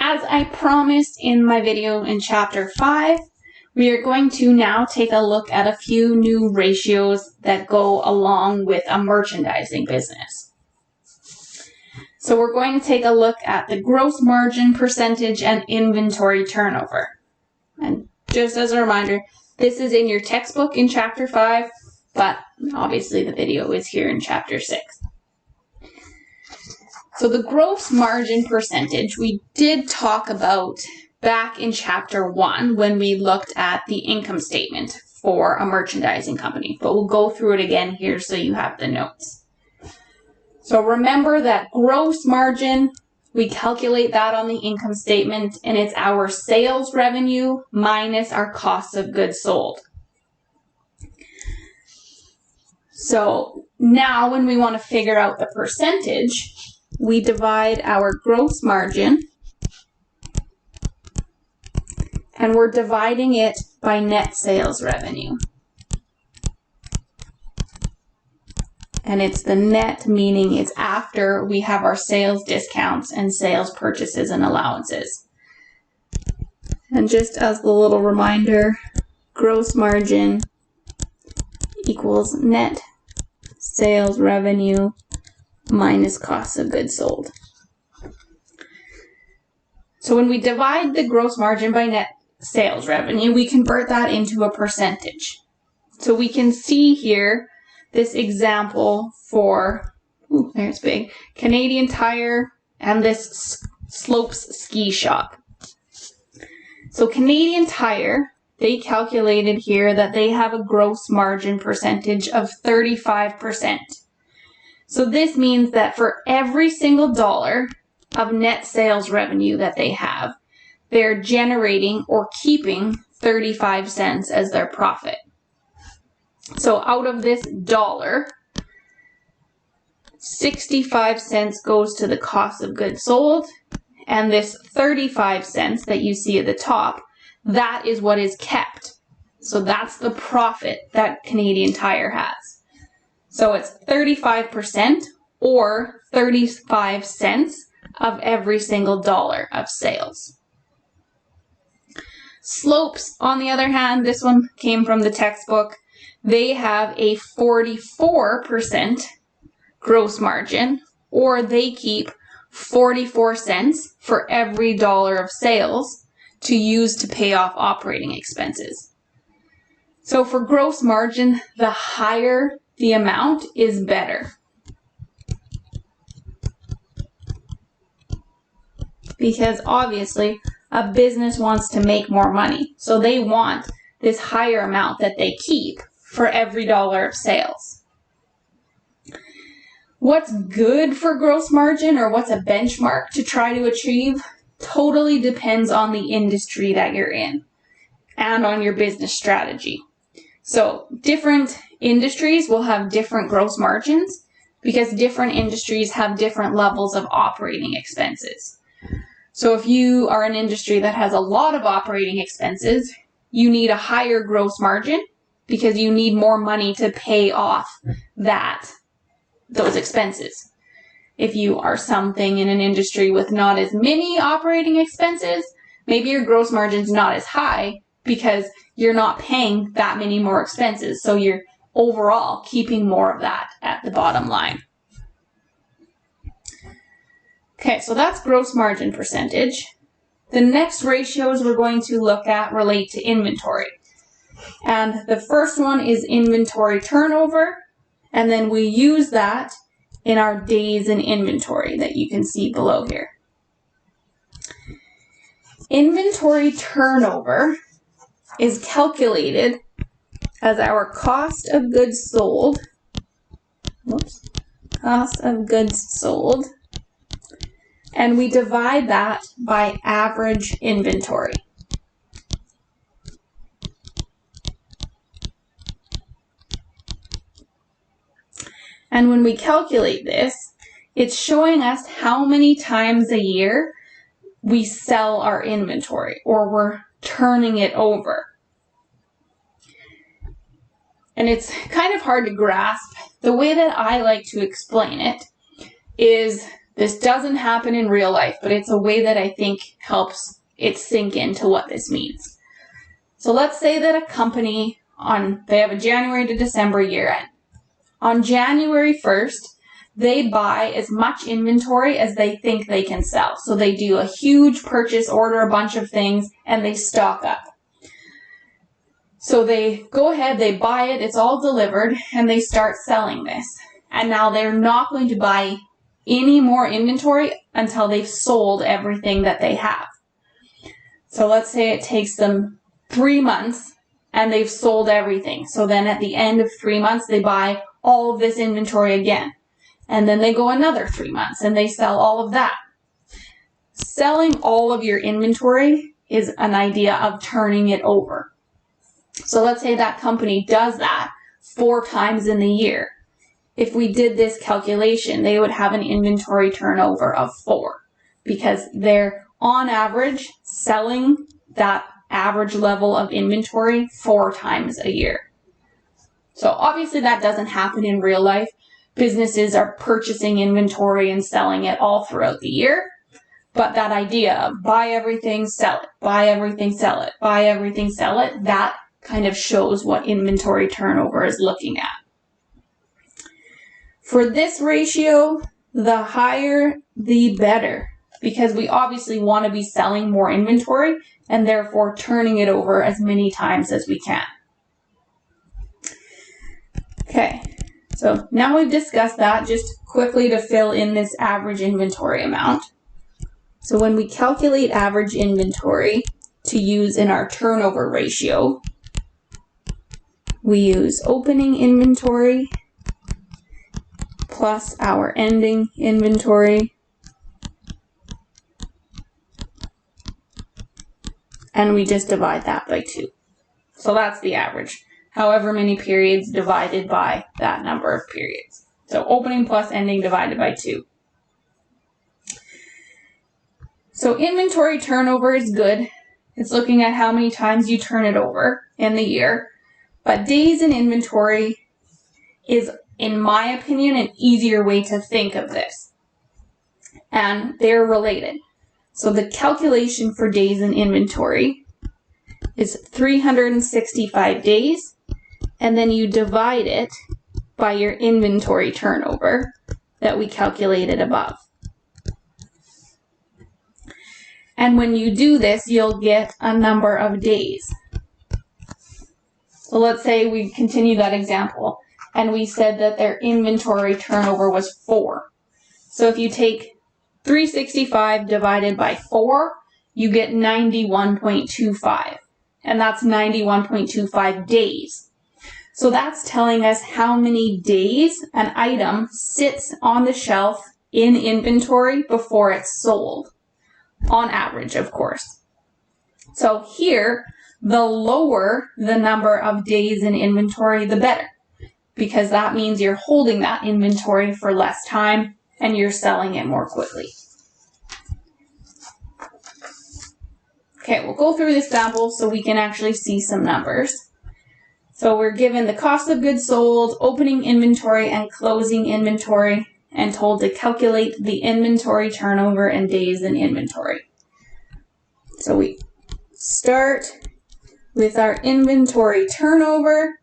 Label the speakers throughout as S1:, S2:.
S1: As I promised in my video in Chapter 5, we are going to now take a look at a few new ratios that go along with a merchandising business. So we're going to take a look at the gross margin percentage and inventory turnover. And just as a reminder, this is in your textbook in Chapter 5, but obviously the video is here in Chapter 6. So the gross margin percentage we did talk about back in Chapter 1 when we looked at the income statement for a merchandising company, but we'll go through it again here so you have the notes. So remember that gross margin, we calculate that on the income statement, and it's our sales revenue minus our cost of goods sold. So now when we want to figure out the percentage, we divide our gross margin, and we're dividing it by net sales revenue. And it's the net, meaning it's after we have our sales discounts and sales purchases and allowances. And just as the little reminder, gross margin equals net sales revenue minus cost of goods sold. So when we divide the gross margin by net sales revenue, we convert that into a percentage. So we can see here this example for, there's big, Canadian Tire and this Slopes Ski Shop. So Canadian Tire, they calculated here that they have a gross margin percentage of 35%. So this means that for every single dollar of net sales revenue that they have, they're generating or keeping 35 cents as their profit. So out of this dollar, 65 cents goes to the cost of goods sold, and this 35 cents that you see at the top, that is what is kept. So that's the profit that Canadian Tire has. So it's 35% or 35 cents of every single dollar of sales. Slopes, on the other hand, this one came from the textbook. They have a 44% gross margin, or they keep 44 cents for every dollar of sales to use to pay off operating expenses. So for gross margin, the higher the amount is better, because obviously a business wants to make more money. So they want this higher amount that they keep for every dollar of sales. What's good for gross margin, or what's a benchmark to try to achieve, totally depends on the industry that you're in and on your business strategy. So different industries will have different gross margins because different industries have different levels of operating expenses. So if you are an industry that has a lot of operating expenses, you need a higher gross margin because you need more money to pay off those expenses. If you are something in an industry with not as many operating expenses, maybe your gross margin's not as high because you're not paying that many more expenses. So you're overall keeping more of that at the bottom line. Okay, so that's gross margin percentage. The next ratios we're going to look at relate to inventory. And the first one is inventory turnover, and then we use that in our days in inventory that you can see below here. Inventory turnover is calculated as our cost of goods sold, and we divide that by average inventory. And when we calculate this, it's showing us how many times a year we sell our inventory, or we're turning it over. And it's kind of hard to grasp. The way that I like to explain it is This doesn't happen in real life, but it's a way that I think helps it sink into what this means. So let's say that a company, they have a January to December year end. On January 1st, they buy as much inventory as they think they can sell. So they do a huge purchase, order a bunch of things, and they stock up. So they go ahead, they buy it, it's all delivered, and they start selling this. And now they're not going to buy any more inventory until they've sold everything that they have. So let's say it takes them 3 months and they've sold everything. So then at the end of 3 months, they buy all of this inventory again. And then they go another 3 months and they sell all of that. Selling all of your inventory is an idea of turning it over. So let's say that company does that 4 times in the year. If we did this calculation, they would have an inventory turnover of 4 because they're on average selling that average level of inventory 4 times a year. So obviously that doesn't happen in real life. Businesses are purchasing inventory and selling it all throughout the year. But that idea of buy everything, sell it, buy everything, sell it, buy everything, sell it, that kind of shows what inventory turnover is looking at. For this ratio, the higher the better, because we obviously want to be selling more inventory and therefore turning it over as many times as we can. Okay, so now we've discussed that, just quickly to fill in this average inventory amount. So when we calculate average inventory to use in our turnover ratio, we use opening inventory plus our ending inventory, and we just divide that by 2. So that's the average. However many periods divided by that number of periods. So opening plus ending divided by 2. So inventory turnover is good. It's looking at how many times you turn it over in the year. But days in inventory is, in my opinion, an easier way to think of this. And they're related. So the calculation for days in inventory is 365 days, and then you divide it by your inventory turnover that we calculated above. And when you do this, you'll get a number of days. So let's say we continue that example, and we said that their inventory turnover was 4. So if you take 365 divided by 4, you get 91.25. And that's 91.25 days. So that's telling us how many days an item sits on the shelf in inventory before it's sold. On average, of course. So here, the lower the number of days in inventory, the better. Because that means you're holding that inventory for less time and you're selling it more quickly. Okay, we'll go through this example so we can actually see some numbers. So we're given the cost of goods sold, opening inventory, and closing inventory, and told to calculate the inventory turnover and days in inventory. So we start with our inventory turnover.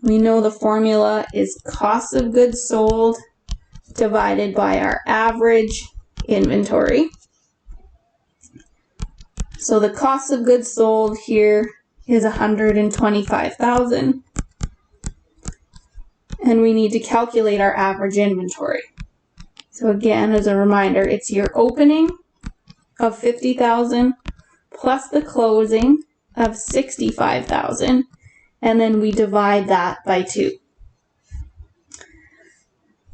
S1: We know the formula is cost of goods sold divided by our average inventory. So the cost of goods sold here is $125,000. And we need to calculate our average inventory. So again, as a reminder, it's your opening of $50,000 plus the closing of $65,000, and then we divide that by 2.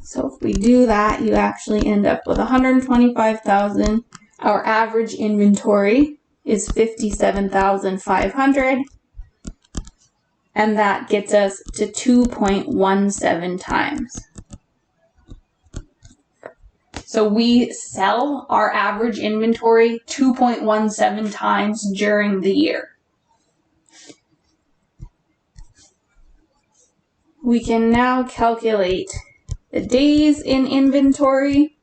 S1: So if we do that, you actually end up with $125,000. Our average inventory is $57,500, and that gets us to 2.17 times. So we sell our average inventory 2.17 times during the year. We can now calculate the days in inventory.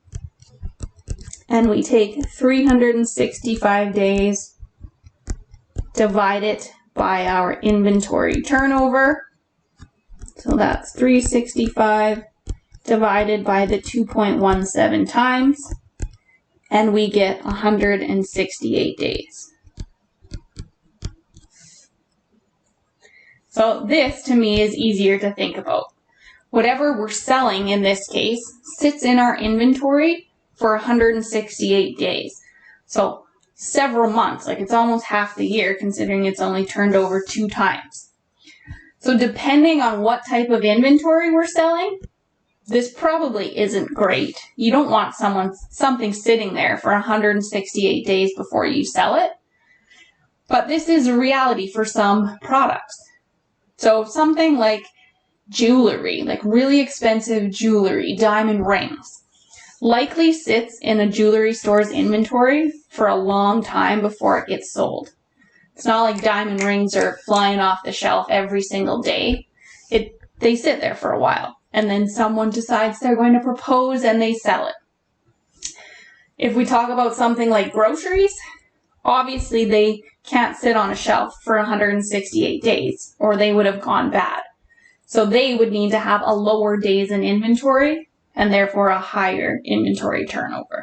S1: and we take 365 days, divide it by our inventory turnover. So that's 365 divided by the 2.17 times, and we get 168 days. So this, to me, is easier to think about. Whatever we're selling in this case sits in our inventory for 168 days. So several months, like it's almost half the year considering it's only turned over 2 times. So depending on what type of inventory we're selling, this probably isn't great. You don't want something sitting there for 168 days before you sell it. But this is a reality for some products. So something like jewelry, like really expensive jewelry, diamond rings, likely sits in a jewelry store's inventory for a long time before it gets sold. It's not like diamond rings are flying off the shelf every single day. They sit there for a while, and then someone decides they're going to propose and they sell it. If we talk about something like groceries, obviously they can't sit on a shelf for 168 days or they would have gone bad. So they would need to have a lower days in inventory and therefore a higher inventory turnover.